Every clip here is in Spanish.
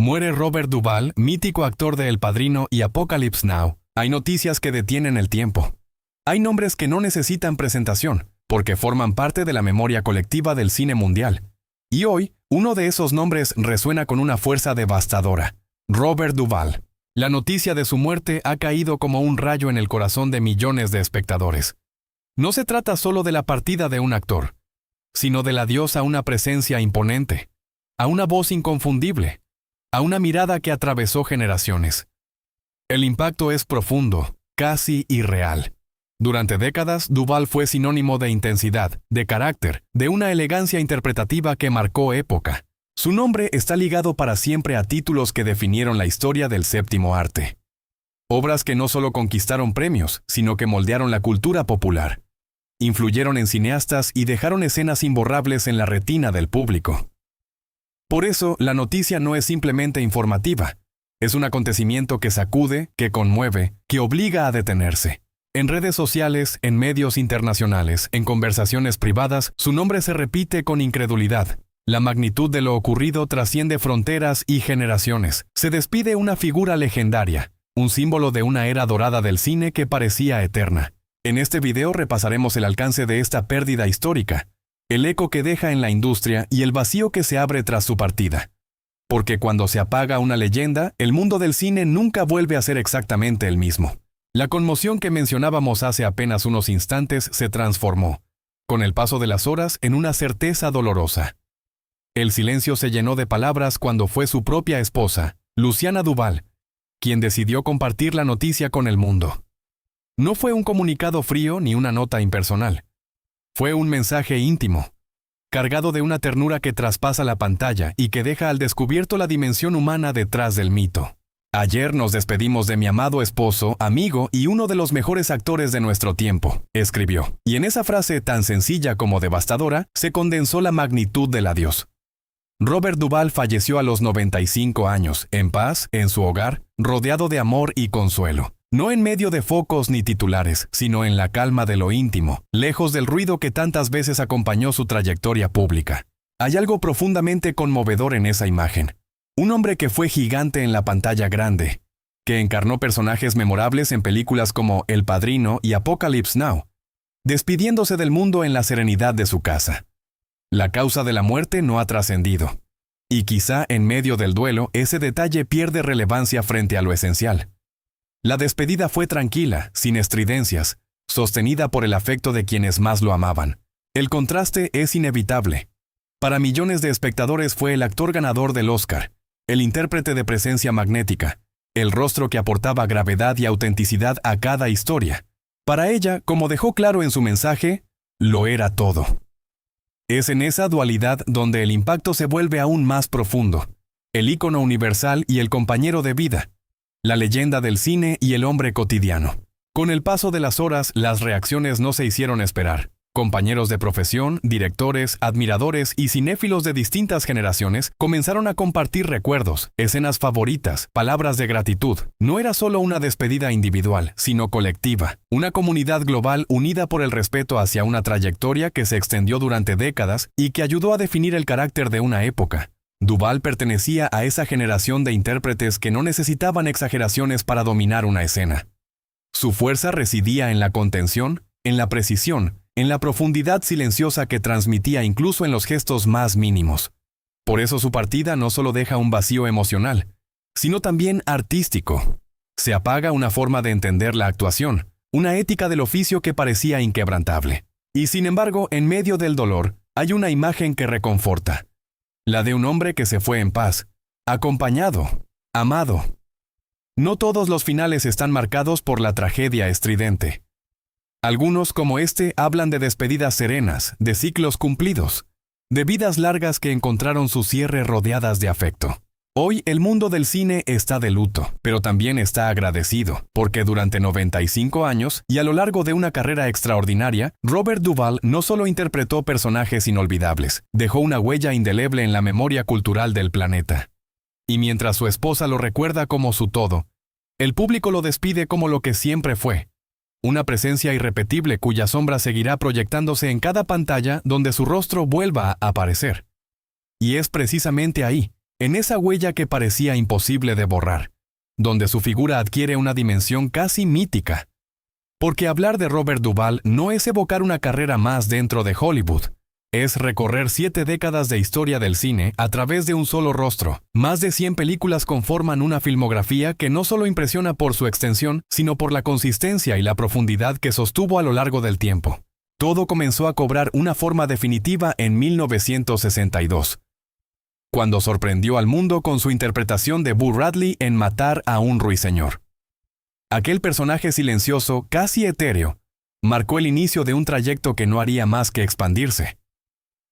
Muere Robert Duvall, mítico actor de El Padrino y Apocalypse Now. Hay noticias que detienen el tiempo. Hay nombres que no necesitan presentación, porque forman parte de la memoria colectiva del cine mundial. Y hoy, uno de esos nombres resuena con una fuerza devastadora. Robert Duvall. La noticia de su muerte ha caído como un rayo en el corazón de millones de espectadores. No se trata solo de la partida de un actor, sino del adiós a una presencia imponente, a una voz inconfundible, a una mirada que atravesó generaciones. El impacto es profundo, casi irreal. Durante décadas, Duvall fue sinónimo de intensidad, de carácter, de una elegancia interpretativa que marcó época. Su nombre está ligado para siempre a títulos que definieron la historia del séptimo arte. Obras que no solo conquistaron premios, sino que moldearon la cultura popular. Influyeron en cineastas y dejaron escenas imborrables en la retina del público. Por eso, la noticia no es simplemente informativa. Es un acontecimiento que sacude, que conmueve, que obliga a detenerse. En redes sociales, en medios internacionales, en conversaciones privadas, su nombre se repite con incredulidad. La magnitud de lo ocurrido trasciende fronteras y generaciones. Se despide una figura legendaria, un símbolo de una era dorada del cine que parecía eterna. En este video repasaremos el alcance de esta pérdida histórica, el eco que deja en la industria y el vacío que se abre tras su partida. Porque cuando se apaga una leyenda, el mundo del cine nunca vuelve a ser exactamente el mismo. La conmoción que mencionábamos hace apenas unos instantes se transformó, con el paso de las horas, en una certeza dolorosa. El silencio se llenó de palabras cuando fue su propia esposa, Luciana Duvall, quien decidió compartir la noticia con el mundo. No fue un comunicado frío ni una nota impersonal. Fue un mensaje íntimo, cargado de una ternura que traspasa la pantalla y que deja al descubierto la dimensión humana detrás del mito. Ayer nos despedimos de mi amado esposo, amigo y uno de los mejores actores de nuestro tiempo, escribió. Y en esa frase tan sencilla como devastadora, se condensó la magnitud del adiós. Robert Duvall falleció a los 95 años, en paz, en su hogar, rodeado de amor y consuelo. No en medio de focos ni titulares, sino en la calma de lo íntimo, lejos del ruido que tantas veces acompañó su trayectoria pública. Hay algo profundamente conmovedor en esa imagen. Un hombre que fue gigante en la pantalla grande, que encarnó personajes memorables en películas como El Padrino y Apocalypse Now, despidiéndose del mundo en la serenidad de su casa. La causa de la muerte no ha trascendido. Y quizá en medio del duelo, ese detalle pierde relevancia frente a lo esencial. La despedida fue tranquila, sin estridencias, sostenida por el afecto de quienes más lo amaban. El contraste es inevitable. Para millones de espectadores fue el actor ganador del Oscar, el intérprete de presencia magnética, el rostro que aportaba gravedad y autenticidad a cada historia. Para ella, como dejó claro en su mensaje, lo era todo. Es en esa dualidad donde el impacto se vuelve aún más profundo. El ícono universal y el compañero de vida. La leyenda del cine y el hombre cotidiano. Con el paso de las horas, las reacciones no se hicieron esperar. Compañeros de profesión, directores, admiradores y cinéfilos de distintas generaciones comenzaron a compartir recuerdos, escenas favoritas, palabras de gratitud. No era solo una despedida individual, sino colectiva. Una comunidad global unida por el respeto hacia una trayectoria que se extendió durante décadas y que ayudó a definir el carácter de una época. Duvall pertenecía a esa generación de intérpretes que no necesitaban exageraciones para dominar una escena. Su fuerza residía en la contención, en la precisión, en la profundidad silenciosa que transmitía incluso en los gestos más mínimos. Por eso su partida no solo deja un vacío emocional, sino también artístico. Se apaga una forma de entender la actuación, una ética del oficio que parecía inquebrantable. Y sin embargo, en medio del dolor, hay una imagen que reconforta. La de un hombre que se fue en paz, acompañado, amado. No todos los finales están marcados por la tragedia estridente. Algunos, como este, hablan de despedidas serenas, de ciclos cumplidos, de vidas largas que encontraron su cierre rodeadas de afecto. Hoy el mundo del cine está de luto, pero también está agradecido, porque durante 95 años y a lo largo de una carrera extraordinaria, Robert Duvall no solo interpretó personajes inolvidables, dejó una huella indeleble en la memoria cultural del planeta. Y mientras su esposa lo recuerda como su todo, el público lo despide como lo que siempre fue. Una presencia irrepetible cuya sombra seguirá proyectándose en cada pantalla donde su rostro vuelva a aparecer. Y es precisamente ahí, en esa huella que parecía imposible de borrar, donde su figura adquiere una dimensión casi mítica. Porque hablar de Robert Duvall no es evocar una carrera más dentro de Hollywood, es recorrer 7 décadas de historia del cine a través de un solo rostro. Más de 100 películas conforman una filmografía que no solo impresiona por su extensión, sino por la consistencia y la profundidad que sostuvo a lo largo del tiempo. Todo comenzó a cobrar una forma definitiva en 1962, cuando sorprendió al mundo con su interpretación de Boo Radley en Matar a un ruiseñor. Aquel personaje silencioso, casi etéreo, marcó el inicio de un trayecto que no haría más que expandirse.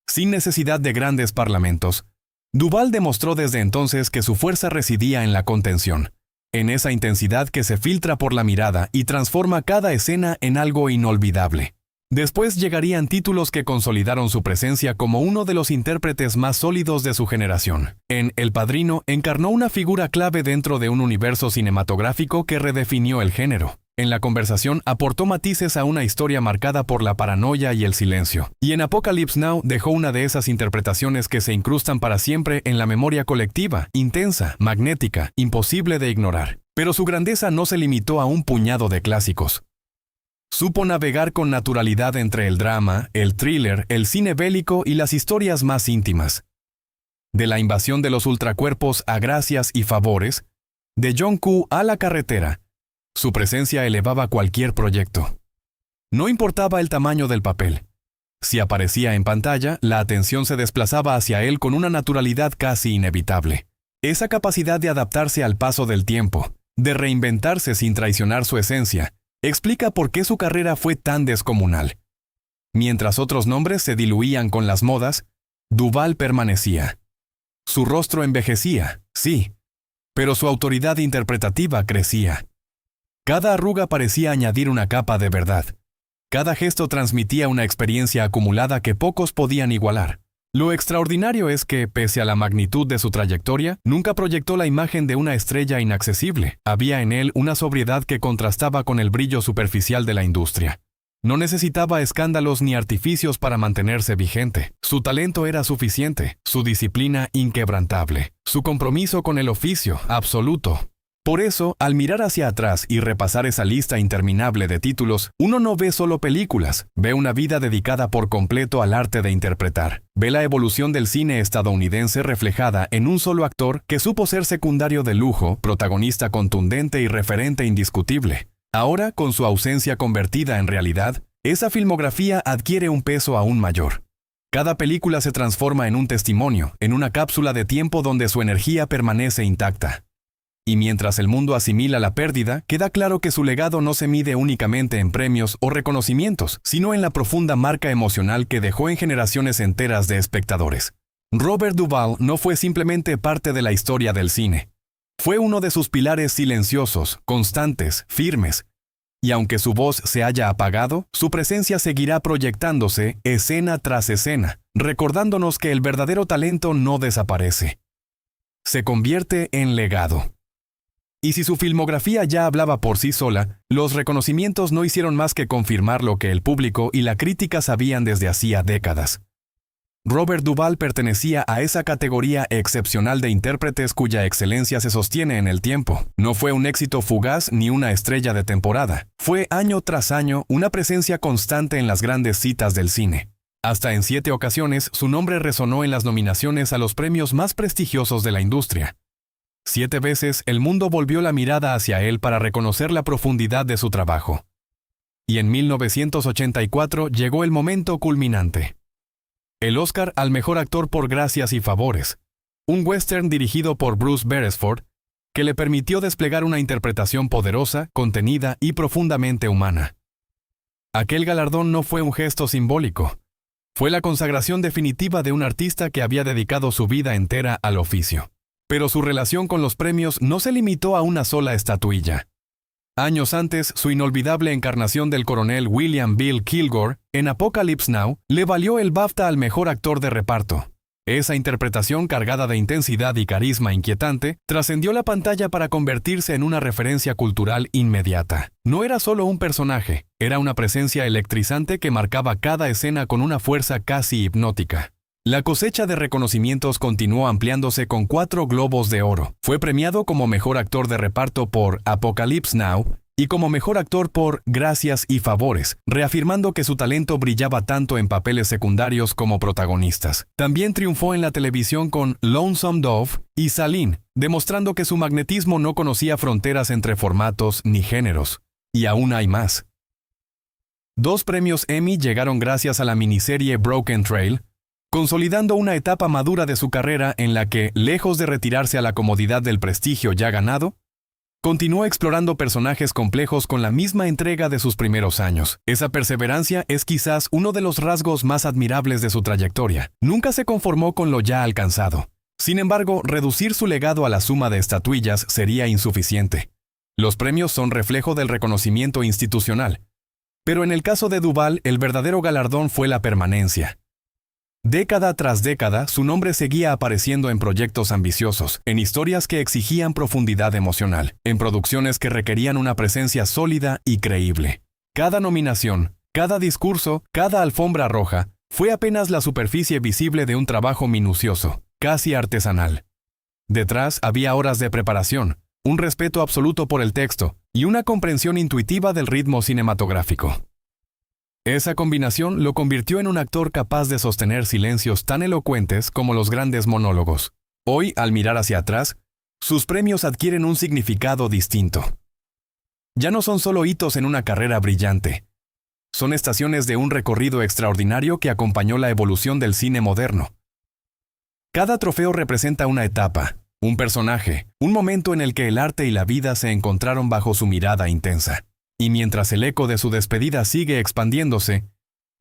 Sin necesidad de grandes parlamentos, Duvall demostró desde entonces que su fuerza residía en la contención, en esa intensidad que se filtra por la mirada y transforma cada escena en algo inolvidable. Después llegarían títulos que consolidaron su presencia como uno de los intérpretes más sólidos de su generación. En El Padrino encarnó una figura clave dentro de un universo cinematográfico que redefinió el género. En La Conversación aportó matices a una historia marcada por la paranoia y el silencio. Y en Apocalypse Now dejó una de esas interpretaciones que se incrustan para siempre en la memoria colectiva, intensa, magnética, imposible de ignorar. Pero su grandeza no se limitó a un puñado de clásicos. Supo navegar con naturalidad entre el drama, el thriller, el cine bélico y las historias más íntimas. De La invasión de los ultracuerpos a Gracias y Favores, de John Q a La carretera, su presencia elevaba cualquier proyecto. No importaba el tamaño del papel. Si aparecía en pantalla, la atención se desplazaba hacia él con una naturalidad casi inevitable. Esa capacidad de adaptarse al paso del tiempo, de reinventarse sin traicionar su esencia, explica por qué su carrera fue tan descomunal. Mientras otros nombres se diluían con las modas, Duvall permanecía. Su rostro envejecía, sí, pero su autoridad interpretativa crecía. Cada arruga parecía añadir una capa de verdad. Cada gesto transmitía una experiencia acumulada que pocos podían igualar. Lo extraordinario es que, pese a la magnitud de su trayectoria, nunca proyectó la imagen de una estrella inaccesible. Había en él una sobriedad que contrastaba con el brillo superficial de la industria. No necesitaba escándalos ni artificios para mantenerse vigente. Su talento era suficiente, su disciplina inquebrantable, su compromiso con el oficio absoluto. Por eso, al mirar hacia atrás y repasar esa lista interminable de títulos, uno no ve solo películas, ve una vida dedicada por completo al arte de interpretar. Ve la evolución del cine estadounidense reflejada en un solo actor que supo ser secundario de lujo, protagonista contundente y referente indiscutible. Ahora, con su ausencia convertida en realidad, esa filmografía adquiere un peso aún mayor. Cada película se transforma en un testimonio, en una cápsula de tiempo donde su energía permanece intacta. Y mientras el mundo asimila la pérdida, queda claro que su legado no se mide únicamente en premios o reconocimientos, sino en la profunda marca emocional que dejó en generaciones enteras de espectadores. Robert Duvall no fue simplemente parte de la historia del cine. Fue uno de sus pilares silenciosos, constantes, firmes. Y aunque su voz se haya apagado, su presencia seguirá proyectándose escena tras escena, recordándonos que el verdadero talento no desaparece. Se convierte en legado. Y si su filmografía ya hablaba por sí sola, los reconocimientos no hicieron más que confirmar lo que el público y la crítica sabían desde hacía décadas. Robert Duvall pertenecía a esa categoría excepcional de intérpretes cuya excelencia se sostiene en el tiempo. No fue un éxito fugaz ni una estrella de temporada. Fue año tras año una presencia constante en las grandes citas del cine. Hasta en 7 ocasiones su nombre resonó en las nominaciones a los premios más prestigiosos de la industria. 7 veces el mundo volvió la mirada hacia él para reconocer la profundidad de su trabajo. Y en 1984 llegó el momento culminante. El Oscar al mejor actor por Gracias y Favores, un western dirigido por Bruce Beresford, que le permitió desplegar una interpretación poderosa, contenida y profundamente humana. Aquel galardón no fue un gesto simbólico. Fue la consagración definitiva de un artista que había dedicado su vida entera al oficio. Pero su relación con los premios no se limitó a una sola estatuilla. Años antes, su inolvidable encarnación del coronel William Bill Kilgore en Apocalypse Now le valió el BAFTA al mejor actor de reparto. Esa interpretación cargada de intensidad y carisma inquietante trascendió la pantalla para convertirse en una referencia cultural inmediata. No era solo un personaje, era una presencia electrizante que marcaba cada escena con una fuerza casi hipnótica. La cosecha de reconocimientos continuó ampliándose con 4 Globos de Oro. Fue premiado como mejor actor de reparto por Apocalypse Now y como mejor actor por Gracias y Favores, reafirmando que su talento brillaba tanto en papeles secundarios como protagonistas. También triunfó en la televisión con Lonesome Dove y Salin, demostrando que su magnetismo no conocía fronteras entre formatos ni géneros. Y aún hay más. 2 premios Emmy llegaron gracias a la miniserie Broken Trail, consolidando una etapa madura de su carrera en la que, lejos de retirarse a la comodidad del prestigio ya ganado, continuó explorando personajes complejos con la misma entrega de sus primeros años. Esa perseverancia es quizás uno de los rasgos más admirables de su trayectoria. Nunca se conformó con lo ya alcanzado. Sin embargo, reducir su legado a la suma de estatuillas sería insuficiente. Los premios son reflejo del reconocimiento institucional. Pero en el caso de Duvall, el verdadero galardón fue la permanencia. Década tras década, su nombre seguía apareciendo en proyectos ambiciosos, en historias que exigían profundidad emocional, en producciones que requerían una presencia sólida y creíble. Cada nominación, cada discurso, cada alfombra roja, fue apenas la superficie visible de un trabajo minucioso, casi artesanal. Detrás había horas de preparación, un respeto absoluto por el texto y una comprensión intuitiva del ritmo cinematográfico. Esa combinación lo convirtió en un actor capaz de sostener silencios tan elocuentes como los grandes monólogos. Hoy, al mirar hacia atrás, sus premios adquieren un significado distinto. Ya no son solo hitos en una carrera brillante. Son estaciones de un recorrido extraordinario que acompañó la evolución del cine moderno. Cada trofeo representa una etapa, un personaje, un momento en el que el arte y la vida se encontraron bajo su mirada intensa. Y mientras el eco de su despedida sigue expandiéndose,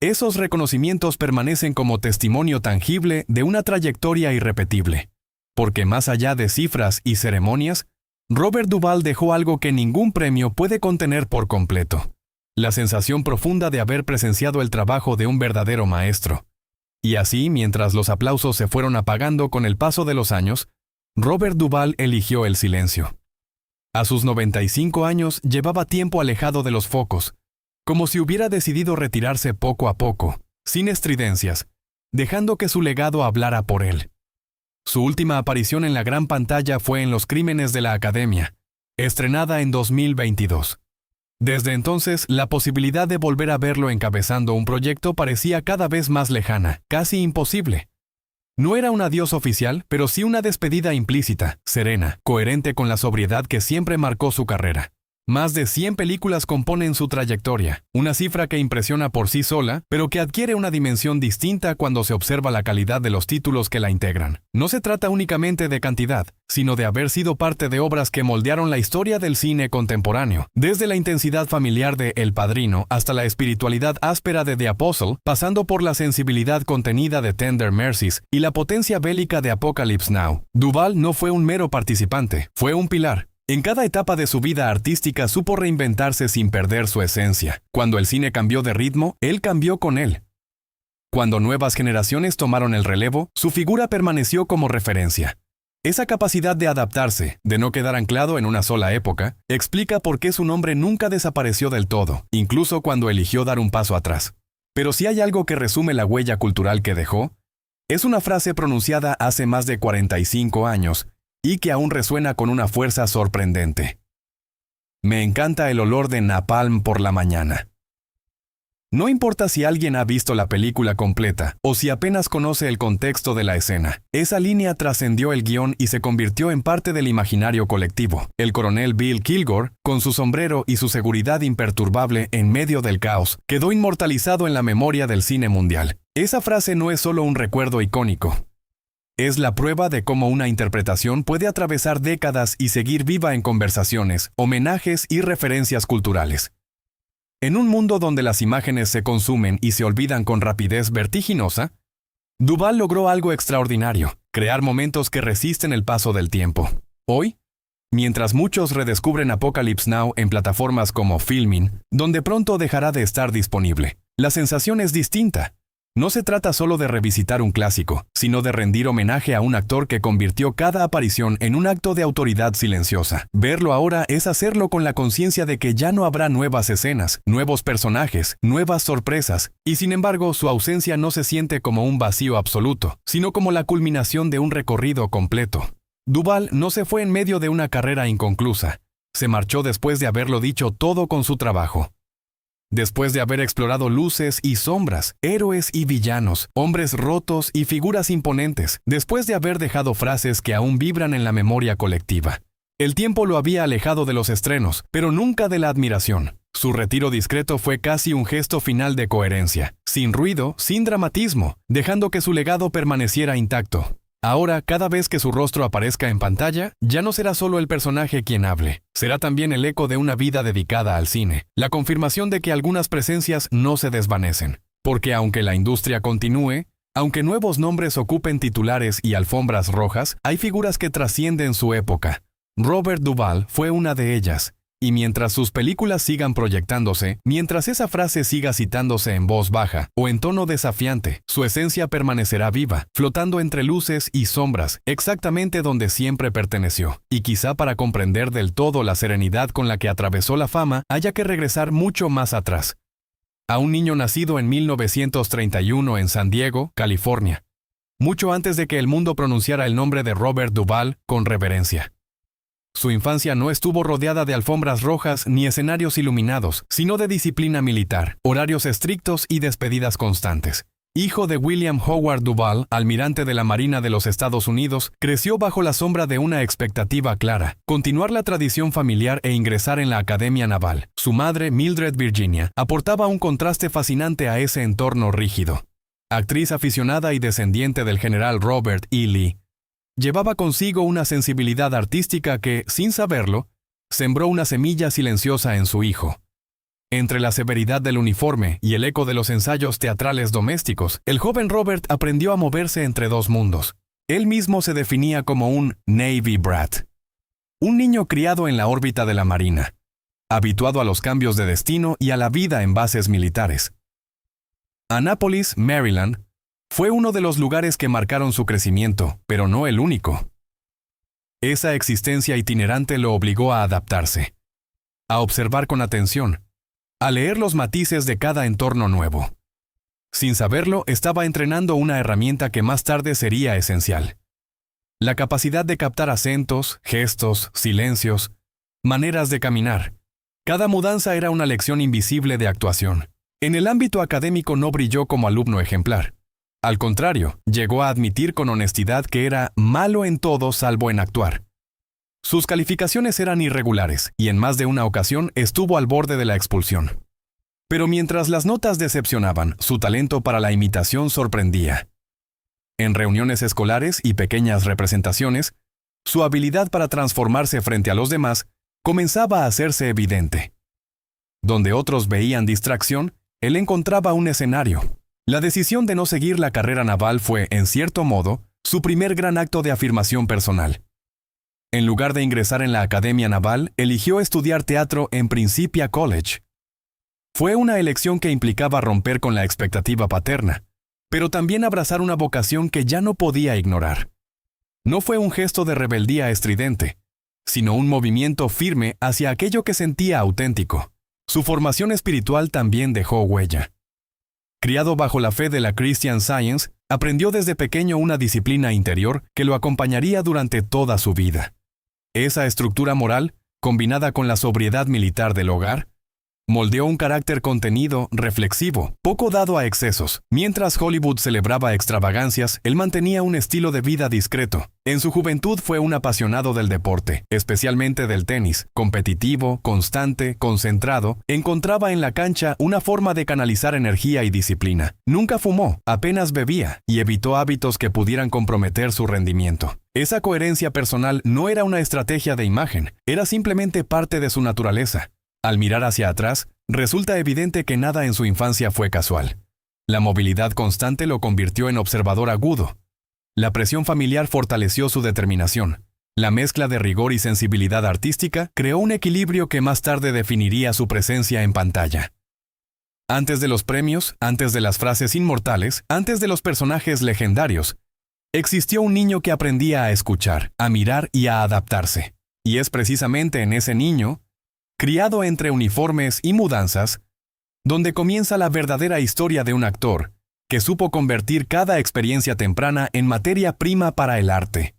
esos reconocimientos permanecen como testimonio tangible de una trayectoria irrepetible. Porque más allá de cifras y ceremonias, Robert Duvall dejó algo que ningún premio puede contener por completo: la sensación profunda de haber presenciado el trabajo de un verdadero maestro. Y así, mientras los aplausos se fueron apagando con el paso de los años, Robert Duvall eligió el silencio. A sus 95 años llevaba tiempo alejado de los focos, como si hubiera decidido retirarse poco a poco, sin estridencias, dejando que su legado hablara por él. Su última aparición en la gran pantalla fue en Los Crímenes de la Academia, estrenada en 2022. Desde entonces, la posibilidad de volver a verlo encabezando un proyecto parecía cada vez más lejana, casi imposible. No era un adiós oficial, pero sí una despedida implícita, serena, coherente con la sobriedad que siempre marcó su carrera. Más de 100 películas componen su trayectoria, una cifra que impresiona por sí sola, pero que adquiere una dimensión distinta cuando se observa la calidad de los títulos que la integran. No se trata únicamente de cantidad, sino de haber sido parte de obras que moldearon la historia del cine contemporáneo, desde la intensidad familiar de El Padrino hasta la espiritualidad áspera de The Apostle, pasando por la sensibilidad contenida de Tender Mercies y la potencia bélica de Apocalypse Now. Duvall no fue un mero participante, fue un pilar. En cada etapa de su vida artística supo reinventarse sin perder su esencia. Cuando el cine cambió de ritmo, él cambió con él. Cuando nuevas generaciones tomaron el relevo, su figura permaneció como referencia. Esa capacidad de adaptarse, de no quedar anclado en una sola época, explica por qué su nombre nunca desapareció del todo, incluso cuando eligió dar un paso atrás. Pero si hay algo que resume la huella cultural que dejó, es una frase pronunciada hace más de 45 años, y que aún resuena con una fuerza sorprendente. Me encanta el olor de napalm por la mañana. No importa si alguien ha visto la película completa o si apenas conoce el contexto de la escena, esa línea trascendió el guión y se convirtió en parte del imaginario colectivo. El coronel Bill Kilgore, con su sombrero y su seguridad imperturbable en medio del caos, quedó inmortalizado en la memoria del cine mundial. Esa frase no es solo un recuerdo icónico. Es la prueba de cómo una interpretación puede atravesar décadas y seguir viva en conversaciones, homenajes y referencias culturales. En un mundo donde las imágenes se consumen y se olvidan con rapidez vertiginosa, Duvall logró algo extraordinario: crear momentos que resisten el paso del tiempo. Hoy, mientras muchos redescubren Apocalypse Now en plataformas como Filmin, donde pronto dejará de estar disponible, la sensación es distinta. No se trata solo de revisitar un clásico, sino de rendir homenaje a un actor que convirtió cada aparición en un acto de autoridad silenciosa. Verlo ahora es hacerlo con la conciencia de que ya no habrá nuevas escenas, nuevos personajes, nuevas sorpresas, y sin embargo su ausencia no se siente como un vacío absoluto, sino como la culminación de un recorrido completo. Duvall no se fue en medio de una carrera inconclusa. Se marchó después de haberlo dicho todo con su trabajo. Después de haber explorado luces y sombras, héroes y villanos, hombres rotos y figuras imponentes, después de haber dejado frases que aún vibran en la memoria colectiva. El tiempo lo había alejado de los estrenos, pero nunca de la admiración. Su retiro discreto fue casi un gesto final de coherencia, sin ruido, sin dramatismo, dejando que su legado permaneciera intacto. Ahora, cada vez que su rostro aparezca en pantalla, ya no será solo el personaje quien hable, será también el eco de una vida dedicada al cine, la confirmación de que algunas presencias no se desvanecen. Porque aunque la industria continúe, aunque nuevos nombres ocupen titulares y alfombras rojas, hay figuras que trascienden su época. Robert Duvall fue una de ellas. Y mientras sus películas sigan proyectándose, mientras esa frase siga citándose en voz baja o en tono desafiante, su esencia permanecerá viva, flotando entre luces y sombras, exactamente donde siempre perteneció. Y quizá para comprender del todo la serenidad con la que atravesó la fama, haya que regresar mucho más atrás. A un niño nacido en 1931 en San Diego, California. Mucho antes de que el mundo pronunciara el nombre de Robert Duvall con reverencia. Su infancia no estuvo rodeada de alfombras rojas ni escenarios iluminados, sino de disciplina militar, horarios estrictos y despedidas constantes. Hijo de William Howard Duvall, almirante de la Marina de los Estados Unidos, creció bajo la sombra de una expectativa clara: continuar la tradición familiar e ingresar en la Academia Naval. Su madre, Mildred Virginia, aportaba un contraste fascinante a ese entorno rígido. Actriz aficionada y descendiente del general Robert E. Lee, llevaba consigo una sensibilidad artística que, sin saberlo, sembró una semilla silenciosa en su hijo. Entre la severidad del uniforme y el eco de los ensayos teatrales domésticos, el joven Robert aprendió a moverse entre dos mundos. Él mismo se definía como un Navy brat, un niño criado en la órbita de la Marina, habituado a los cambios de destino y a la vida en bases militares. Annapolis, Maryland, fue uno de los lugares que marcaron su crecimiento, pero no el único. Esa existencia itinerante lo obligó a adaptarse, a observar con atención, a leer los matices de cada entorno nuevo. Sin saberlo, estaba entrenando una herramienta que más tarde sería esencial: la capacidad de captar acentos, gestos, silencios, maneras de caminar. Cada mudanza era una lección invisible de actuación. En el ámbito académico no brilló como alumno ejemplar. Al contrario, llegó a admitir con honestidad que era malo en todo salvo en actuar. Sus calificaciones eran irregulares y en más de una ocasión estuvo al borde de la expulsión. Pero mientras las notas decepcionaban, su talento para la imitación sorprendía. En reuniones escolares y pequeñas representaciones, su habilidad para transformarse frente a los demás comenzaba a hacerse evidente. Donde otros veían distracción, él encontraba un escenario. La decisión de no seguir la carrera naval fue, en cierto modo, su primer gran acto de afirmación personal. En lugar de ingresar en la Academia Naval, eligió estudiar teatro en Principia College. Fue una elección que implicaba romper con la expectativa paterna, pero también abrazar una vocación que ya no podía ignorar. No fue un gesto de rebeldía estridente, sino un movimiento firme hacia aquello que sentía auténtico. Su formación espiritual también dejó huella. Criado bajo la fe de la Christian Science, aprendió desde pequeño una disciplina interior que lo acompañaría durante toda su vida. Esa estructura moral, combinada con la sobriedad militar del hogar, moldeó un carácter contenido, reflexivo, poco dado a excesos. Mientras Hollywood celebraba extravagancias, él mantenía un estilo de vida discreto. En su juventud fue un apasionado del deporte, especialmente del tenis. Competitivo, constante, concentrado, encontraba en la cancha una forma de canalizar energía y disciplina. Nunca fumó, apenas bebía, y evitó hábitos que pudieran comprometer su rendimiento. Esa coherencia personal no era una estrategia de imagen, era simplemente parte de su naturaleza. Al mirar hacia atrás, resulta evidente que nada en su infancia fue casual. La movilidad constante lo convirtió en observador agudo. La presión familiar fortaleció su determinación. La mezcla de rigor y sensibilidad artística creó un equilibrio que más tarde definiría su presencia en pantalla. Antes de los premios, antes de las frases inmortales, antes de los personajes legendarios, existió un niño que aprendía a escuchar, a mirar y a adaptarse. Y es precisamente en ese niño, criado entre uniformes y mudanzas, donde comienza la verdadera historia de un actor que supo convertir cada experiencia temprana en materia prima para el arte.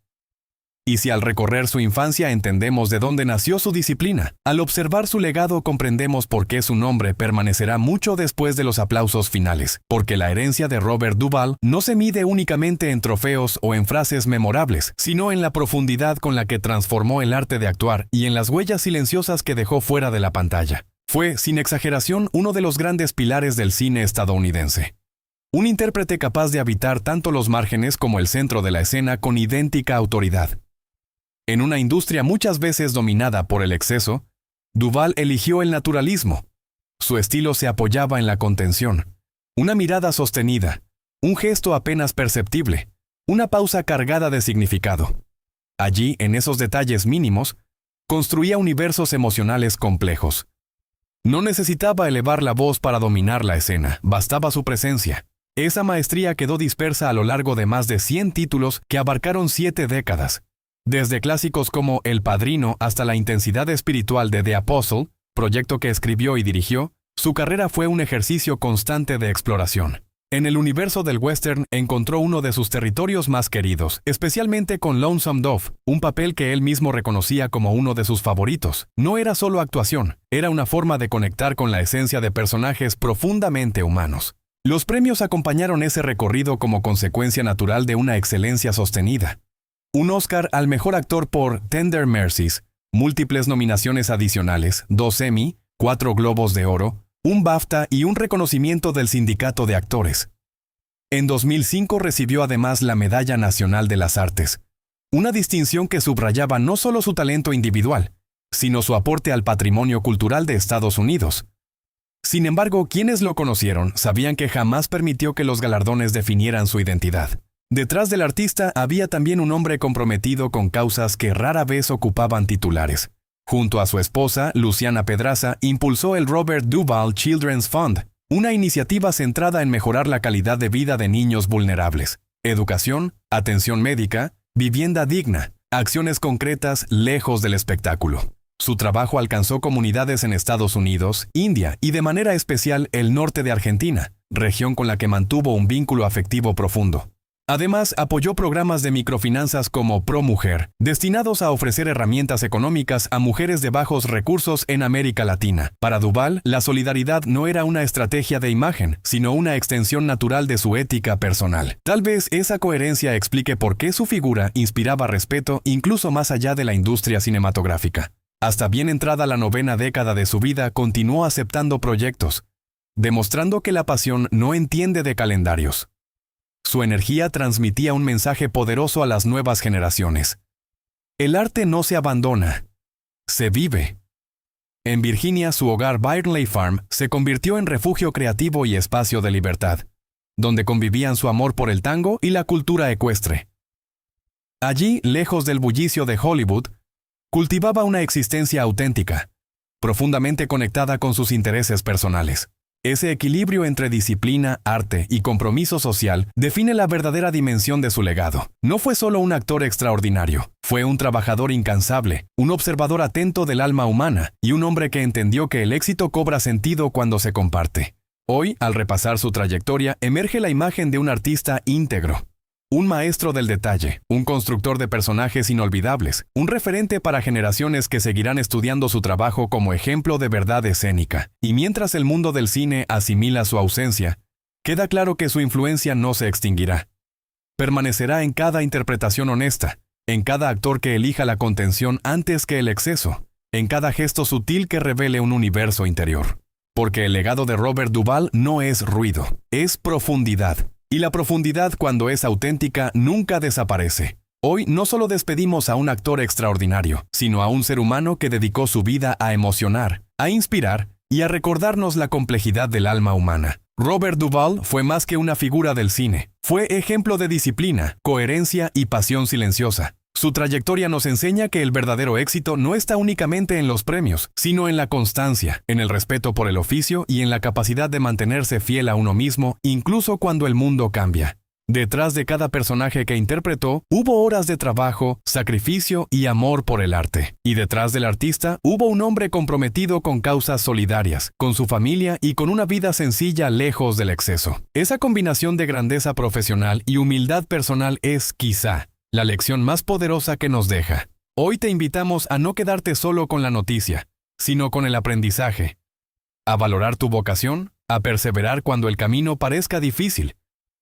Y si al recorrer su infancia entendemos de dónde nació su disciplina, al observar su legado comprendemos por qué su nombre permanecerá mucho después de los aplausos finales, porque la herencia de Robert Duvall no se mide únicamente en trofeos o en frases memorables, sino en la profundidad con la que transformó el arte de actuar y en las huellas silenciosas que dejó fuera de la pantalla. Fue, sin exageración, uno de los grandes pilares del cine estadounidense. Un intérprete capaz de habitar tanto los márgenes como el centro de la escena con idéntica autoridad. En una industria muchas veces dominada por el exceso, Duvall eligió el naturalismo. Su estilo se apoyaba en la contención, una mirada sostenida, un gesto apenas perceptible, una pausa cargada de significado. Allí, en esos detalles mínimos, construía universos emocionales complejos. No necesitaba elevar la voz para dominar la escena, bastaba su presencia. Esa maestría quedó dispersa a lo largo de más de 100 títulos que abarcaron 7 décadas. Desde clásicos como El Padrino hasta la intensidad espiritual de The Apostle, proyecto que escribió y dirigió, su carrera fue un ejercicio constante de exploración. En el universo del western encontró uno de sus territorios más queridos, especialmente con Lonesome Dove, un papel que él mismo reconocía como uno de sus favoritos. No era solo actuación, era una forma de conectar con la esencia de personajes profundamente humanos. Los premios acompañaron ese recorrido como consecuencia natural de una excelencia sostenida. Un Oscar al mejor actor por Tender Mercies, múltiples nominaciones adicionales, 2 Emmy, 4 Globos de Oro, un BAFTA y un reconocimiento del Sindicato de Actores. En 2005 recibió además la Medalla Nacional de las Artes, una distinción que subrayaba no solo su talento individual, sino su aporte al patrimonio cultural de Estados Unidos. Sin embargo, quienes lo conocieron sabían que jamás permitió que los galardones definieran su identidad. Detrás del artista había también un hombre comprometido con causas que rara vez ocupaban titulares. Junto a su esposa, Luciana Pedraza, impulsó el Robert Duvall Children's Fund, una iniciativa centrada en mejorar la calidad de vida de niños vulnerables. Educación, atención médica, vivienda digna, acciones concretas lejos del espectáculo. Su trabajo alcanzó comunidades en Estados Unidos, India y de manera especial el norte de Argentina, región con la que mantuvo un vínculo afectivo profundo. Además, apoyó programas de microfinanzas como ProMujer, destinados a ofrecer herramientas económicas a mujeres de bajos recursos en América Latina. Para Duvall, la solidaridad no era una estrategia de imagen, sino una extensión natural de su ética personal. Tal vez esa coherencia explique por qué su figura inspiraba respeto incluso más allá de la industria cinematográfica. Hasta bien entrada la 9ª década de su vida, continuó aceptando proyectos, demostrando que la pasión no entiende de calendarios. Su energía transmitía un mensaje poderoso a las nuevas generaciones. El arte no se abandona, se vive. En Virginia, su hogar Byrnley Farm se convirtió en refugio creativo y espacio de libertad, donde convivían su amor por el tango y la cultura ecuestre. Allí, lejos del bullicio de Hollywood, cultivaba una existencia auténtica, profundamente conectada con sus intereses personales. Ese equilibrio entre disciplina, arte y compromiso social define la verdadera dimensión de su legado. No fue solo un actor extraordinario, fue un trabajador incansable, un observador atento del alma humana y un hombre que entendió que el éxito cobra sentido cuando se comparte. Hoy, al repasar su trayectoria, emerge la imagen de un artista íntegro. Un maestro del detalle, un constructor de personajes inolvidables, un referente para generaciones que seguirán estudiando su trabajo como ejemplo de verdad escénica. Y mientras el mundo del cine asimila su ausencia, queda claro que su influencia no se extinguirá. Permanecerá en cada interpretación honesta, en cada actor que elija la contención antes que el exceso, en cada gesto sutil que revele un universo interior. Porque el legado de Robert Duvall no es ruido, es profundidad. Y la profundidad, cuando es auténtica, nunca desaparece. Hoy no solo despedimos a un actor extraordinario, sino a un ser humano que dedicó su vida a emocionar, a inspirar y a recordarnos la complejidad del alma humana. Robert Duvall fue más que una figura del cine. Fue ejemplo de disciplina, coherencia y pasión silenciosa. Su trayectoria nos enseña que el verdadero éxito no está únicamente en los premios, sino en la constancia, en el respeto por el oficio y en la capacidad de mantenerse fiel a uno mismo, incluso cuando el mundo cambia. Detrás de cada personaje que interpretó, hubo horas de trabajo, sacrificio y amor por el arte. Y detrás del artista, hubo un hombre comprometido con causas solidarias, con su familia y con una vida sencilla lejos del exceso. Esa combinación de grandeza profesional y humildad personal es, quizá, la lección más poderosa que nos deja. Hoy te invitamos a no quedarte solo con la noticia, sino con el aprendizaje. A valorar tu vocación, a perseverar cuando el camino parezca difícil,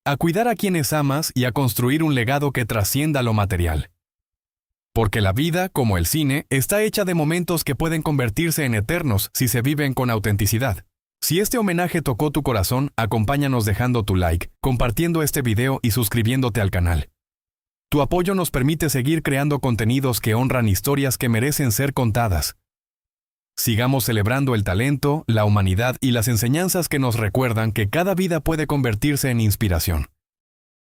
a cuidar a quienes amas y a construir un legado que trascienda lo material. Porque la vida, como el cine, está hecha de momentos que pueden convertirse en eternos si se viven con autenticidad. Si este homenaje tocó tu corazón, acompáñanos dejando tu like, compartiendo este video y suscribiéndote al canal. Tu apoyo nos permite seguir creando contenidos que honran historias que merecen ser contadas. Sigamos celebrando el talento, la humanidad y las enseñanzas que nos recuerdan que cada vida puede convertirse en inspiración.